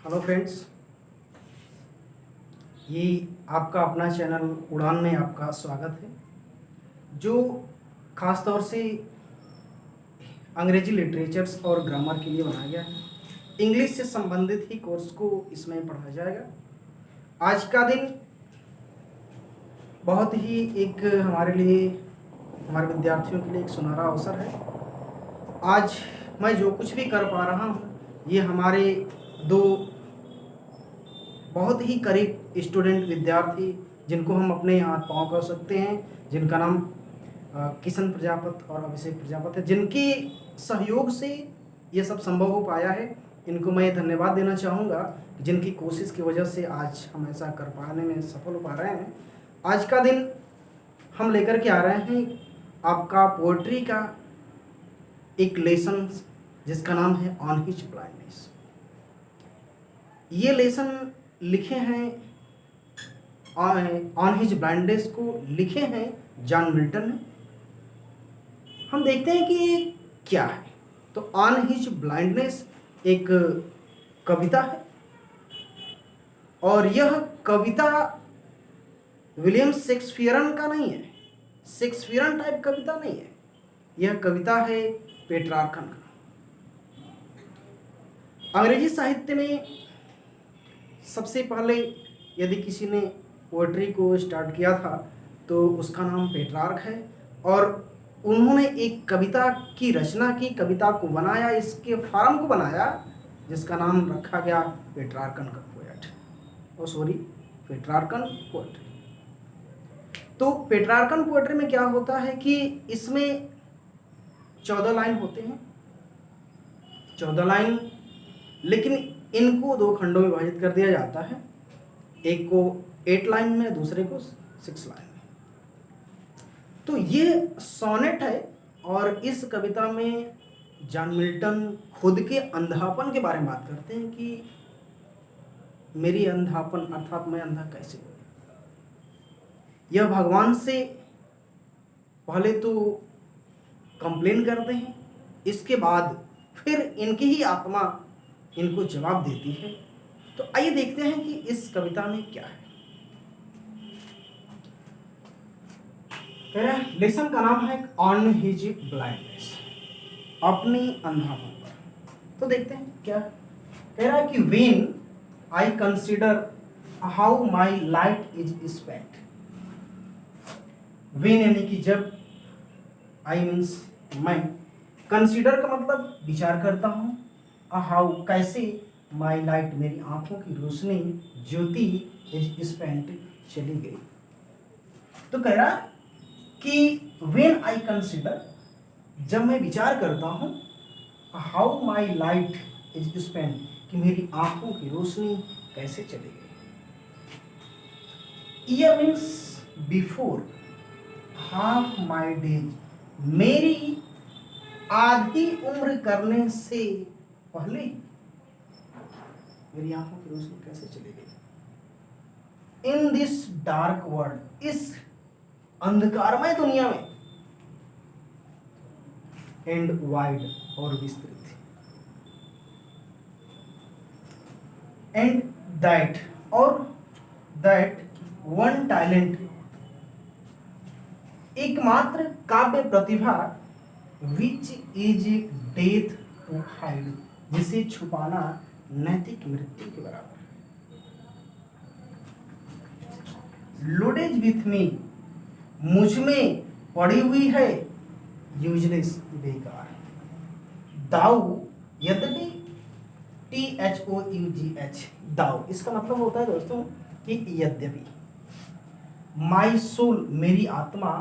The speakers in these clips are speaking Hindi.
हेलो फ्रेंड्स, ये आपका अपना चैनल उड़ान में आपका स्वागत है, जो ख़ास तौर से अंग्रेजी लिटरेचर्स और ग्रामर के लिए बनाया गया है। इंग्लिश से संबंधित ही कोर्स को इसमें पढ़ाया जाएगा। आज का दिन बहुत ही एक हमारे लिए, हमारे विद्यार्थियों के लिए एक सुनहरा अवसर है। आज मैं जो कुछ भी कर पा रहा हूँ, ये हमारे दो बहुत ही करीब स्टूडेंट विद्यार्थी, जिनको हम अपने हाथ पाँव कह सकते हैं, जिनका नाम किशन प्रजापत और अभिषेक प्रजापत है, जिनके सहयोग से ये सब संभव हो पाया है। इनको मैं धन्यवाद देना चाहूँगा, जिनकी कोशिश की वजह से आज हम ऐसा कर पाने में सफल हो पा रहे हैं। आज का दिन हम लेकर के आ रहे हैं आपका पोएट्री का एक लेसन, जिसका नाम है ऑन हिज ब्लाइंडनेस। ये लेसन लिखे हैं, ऑन हिज ब्लाइंडनेस को लिखे हैं जॉन मिल्टन ने। हम देखते हैं कि ये क्या है। तो ऑन हिज ब्लाइंडनेस एक कविता है, और यह कविता विलियम शेक्सपियरन का नहीं है, शेक्सपियरन टाइप कविता नहीं है। यह कविता है पेट्रार्कन का। अंग्रेजी साहित्य में सबसे पहले यदि किसी ने पोएट्री को स्टार्ट किया था तो उसका नाम पेट्रार्क है, और उन्होंने एक कविता की रचना की, कविता को बनाया, इसके फॉर्म को बनाया, जिसका नाम रखा गया पेट्रार्कन का पोएट, पेट्रार्कन पोएट्री। तो पेट्रार्कन पोएट्री में क्या होता है कि इसमें 14 लाइन होते हैं, 14 लाइन, लेकिन इनको 2 खंडों में विभाजित कर दिया जाता है। एक को 8 लाइन में, दूसरे को 6 लाइन में। तो ये सोनेट है, और इस कविता में जॉन मिल्टन खुद के अंधापन के बारे में बात करते हैं कि मेरी अंधापन अर्थात मैं अंधा कैसे हूँ। यह भगवान से पहले तो कंप्लेन करते हैं, इसके बाद फिर इनकी ही आत्मा इनको जवाब देती है। तो आइए देखते हैं कि इस कविता में क्या है। लेसन का नाम है ऑन हिज ब्लाइंडनेस, अपनी अंधापन पर। तो देखते हैं क्या कह रहा है कि when I consider how my light is spent. When यानी कि जब, आई मीन्स मैं, कंसिडर का मतलब विचार करता हूँ, हाउ कैसे, माई लाइट मेरी आंखों की रोशनी, ज्योति इज स्पेंट चली गई। तो कह रहा कि व्हेन आई कंसिडर, जब मैं विचार करता हूँ, how my light is spent, कि मेरी आंखों की रोशनी कैसे चली गई। Year means before, half my days, मेरी आधी उम्र करने से पहले मेरी आंखों की रोशनी कैसे चली गई। इन दिस डार्क वर्ल्ड, इस अंधकारमय दुनिया में, एंड वाइड और विस्तृत, एंड दैट और दैट वन टैलेंट, एकमात्र काव्य प्रतिभा, which is death to hide, जिसे छुपाना नैतिक मृत्यु के बराबर है। लोडेज विथ मी, मुझ में पड़ी हुई है, यूजलेस बेकार। दाऊ, यद्यपि THOUGH, दाऊ, इसका मतलब होता है दोस्तों कि यद्यपि। माई सोल, मेरी आत्मा,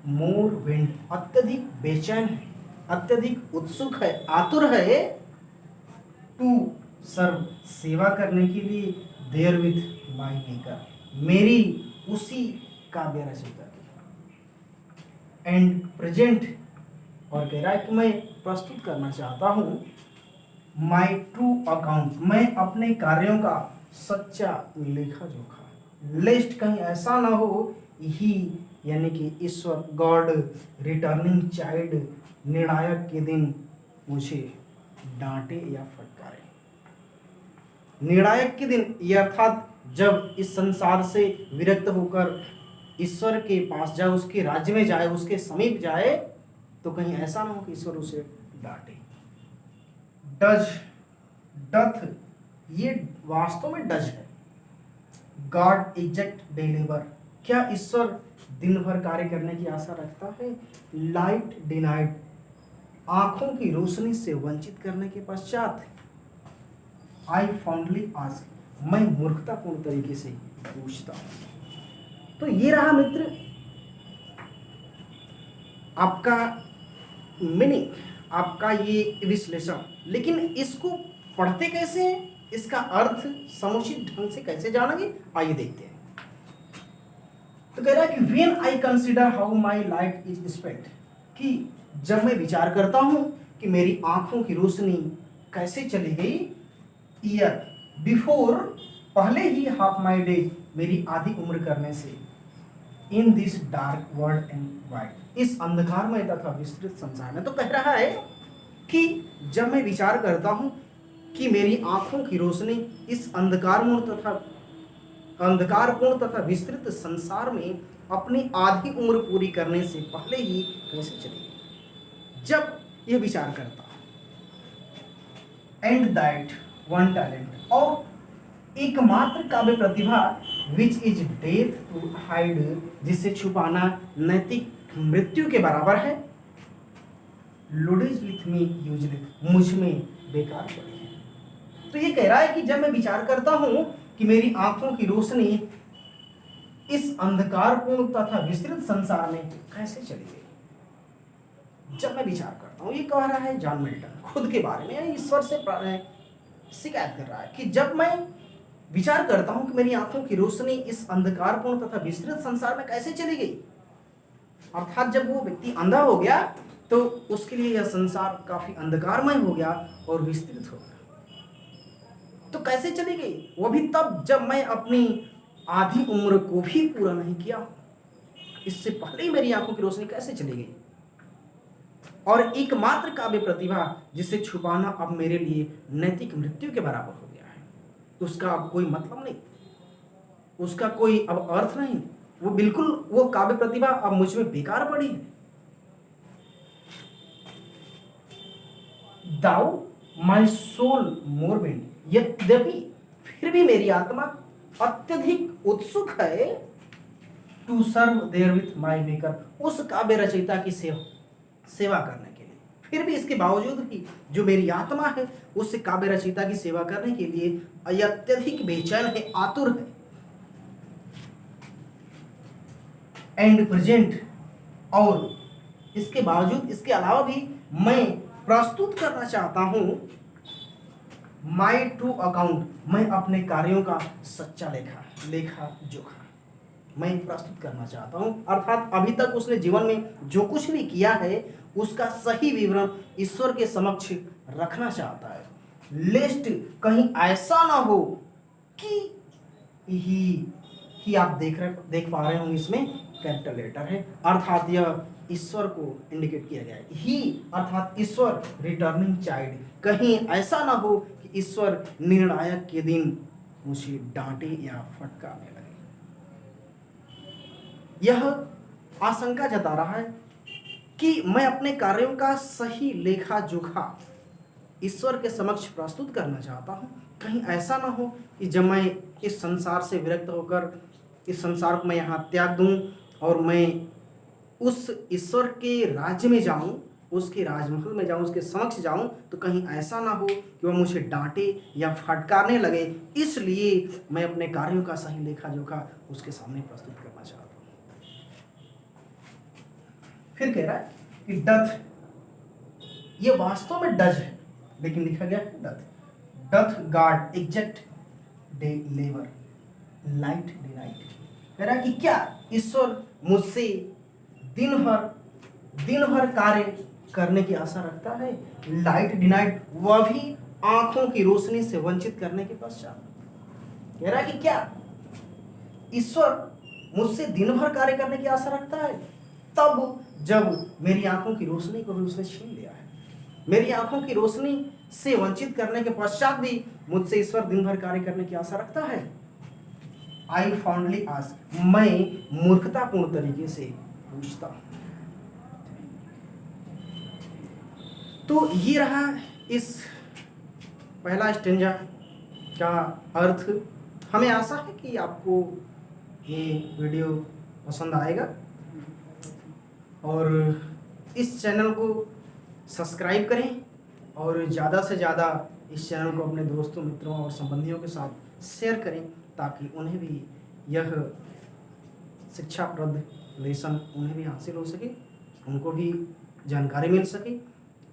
मोर विंड, अत्यधिक बेचैन है, अत्यधिक उत्सुक है, आतुर है, टू सर्व, सेवा करने के लिए, देयर विथ माई मेकर, मेरी उसी काव्य रचयिता की, एंड प्रेजेंट, और कह रहा है कि मैं प्रस्तुत करना चाहता हूँ, माई ट्रू अकाउंट, मैं अपने कार्यों का सच्चा लेखा जोखा, लिस्ट कहीं ऐसा ना हो, ही यानी कि ईश्वर, गॉड, रिटर्निंग चाइल्ड, निर्णायक के दिन मुझे डांटे या फटकारे। निर्णायक के दिन, ये अर्थात जब इस संसार से विरक्त होकर ईश्वर के पास जाए, उसके राज्य में जाए, उसके समीप जाए, तो कहीं ऐसा ना हो कि ईश्वर उसे डांटे। डज, डथ, ये वास्तव में डज है। गॉड एग्जेक्ट डिलीवर, क्या ईश्वर दिन भर कार्य करने की आशा रखता है? लाइट डिनाइड, आंखों की रोशनी से वंचित करने के पश्चात। आई फाउंडली आस्क, मैं मूर्खतापूर्ण तरीके से पूछता हूं। तो ये रहा मित्र आपका मीनिंग, आपका ये विश्लेषण। लेकिन इसको पढ़ते कैसे हैं, इसका अर्थ समुचित ढंग से कैसे जानेंगे, आइए देखते हैं। तो कह रहा है कि when I consider how my light is spent, कि जब मैं विचार करता हूं कि मेरी आंखों की रोशनी कैसे चली गई, ईयर बिफोर, पहले ही हाफ माई डेज, मेरी आधी उम्र करने से, in this dark world and wide, इस अंधकारमय तथा विस्तृत संसार में। तो कह रहा है कि जब मैं विचार करता हूं कि मेरी आंखों की रोशनी इस अंधकारपूर्ण तथा विस्तृत संसार में अपनी आधी उम्र पूरी करने से पहले ही कैसे चली गई, जब यह विचार करता हूं। एंड दैट वन टैलेंट, और एकमात्र काव्य प्रतिभा, which is death to hide, जिसे छुपाना नैतिक मृत्यु के बराबर है, लोडेज विथ मी यूजलेस, मुझ में बेकार पड़ी है। तो ये कह रहा है कि जब मैं विचार करता हूं कि मेरी आंखों की रोशनी इस अंधकारपूर्ण तथा विस्तृत संसार में कैसे चली गई, जब मैं विचार करता हूं, ये कह रहा है जॉन मिल्टन खुद के बारे में, ईश्वर से शिकायत कर रहा है कि जब मैं विचार करता हूं कि मेरी आंखों की रोशनी इस अंधकारपूर्ण तथा विस्तृत संसार में कैसे चली गई, अर्थात जब वो व्यक्ति अंधा हो गया तो उसके लिए यह संसार काफी अंधकारमय हो गया और विस्तृत हो गया। तो कैसे चली गई, वो भी तब जब मैं अपनी आधी उम्र को भी पूरा नहीं किया, इससे पहले ही मेरी आंखों की रोशनी कैसे चली गई। और एकमात्र काव्य प्रतिभा जिसे छुपाना अब मेरे लिए नैतिक मृत्यु के बराबर हो गया है, उसका अब कोई मतलब नहीं, उसका कोई अब अर्थ नहीं, वो बिल्कुल, वो काव्य प्रतिभा अब मुझ में बेकार पड़ी है। दाउ माई सोल मोरबेंड, यद्यपि फिर भी मेरी आत्मा अत्यधिक उत्सुक है, to serve therewith my maker, उस काव्य रचयिता की सेवा करने के लिए। फिर भी इसके बावजूद भी जो मेरी आत्मा है उस काव्य रचयिता की सेवा करने के लिए अत्यधिक बेचैन है, आतुर है। एंड प्रेजेंट, और इसके बावजूद, इसके अलावा भी मैं प्रस्तुत करना चाहता हूं माई ट्रू अकाउंट, मैं अपने कार्यों का सच्चा लेखा जोखा मैं प्रस्तुत करना चाहता हूं, अर्थात अभी तक उसने जीवन में जो कुछ भी किया है उसका सही विवरण ईश्वर के समक्ष रखना चाहता है, लेस्ट कहीं ऐसा ना हो कि ही आप देख पा रहे होंगे, इसमें कैपिटल लेटर है, अर्थात यह ईश्वर को इंडिकेट किया गया है। ही अर्थात ईश्वर, रिटर्निंग चाइल्ड, कहीं ऐसा ना हो कि ईश्वर निर्णायक के दिन मुझे डांटे या फटकारने लगे। यह आशंका जता रहा है कि मैं अपने कार्यों का सही लेखा जोखा ईश्वर के समक्ष प्रस्तुत करना चाहता हूं, कहीं ऐसा ना हो कि जब मैं इस संसार से विरक्त होकर इस संसार को मैं यहाँ त्याग दूं और मैं उस ईश्वर के राज्य में जाऊं, उसके राजमहल में जाऊं, उसके समक्ष जाऊं, तो कहीं ऐसा ना हो कि वह मुझे डांटे या फटकारने लगे, इसलिए मैं अपने कार्यों का सही लेखा जोखा उसके सामने प्रस्तुत करना चाहता हूं। फिर कह रहा है कि डथ, ये वास्तव में डज है लेकिन लिखा गया है doth guard exact day labour light day night, कह रहा है कि क्या ईश्वर मुझसे दिन भर कार्य करने की आशा रखता है, लाइट डिनाइट, वह भी आंखों की रोशनी से वंचित करने के पश्चात। कह रहा है कि क्या ईश्वर मुझसे दिन भर कार्य करने की आशा रखता है, तब जब मेरी आंखों की रोशनी को भी उसने छीन लिया है। मेरी आंखों की रोशनी से वंचित करने के पश्चात भी मुझसे ईश्वर दिन भर कार्य करने की आशा रखता है? आई फाउंडली आस्क, मैं मूर्खतापूर्ण तरीके से पूछता हूं। तो ये रहा इस पहला स्टेंजा का अर्थ। हमें आशा है कि आपको ये वीडियो पसंद आएगा और इस चैनल को सब्सक्राइब करें और ज़्यादा से ज़्यादा इस चैनल को अपने दोस्तों, मित्रों और संबंधियों के साथ शेयर करें ताकि उन्हें भी यह शिक्षाप्रद लेसन उन्हें भी हासिल हो सके, उनको भी जानकारी मिल सके।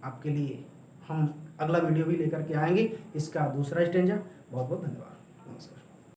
आपके लिए हम अगला वीडियो भी लेकर के आएंगे। इसका दूसरा स्टेंजा। बहुत बहुत धन्यवाद।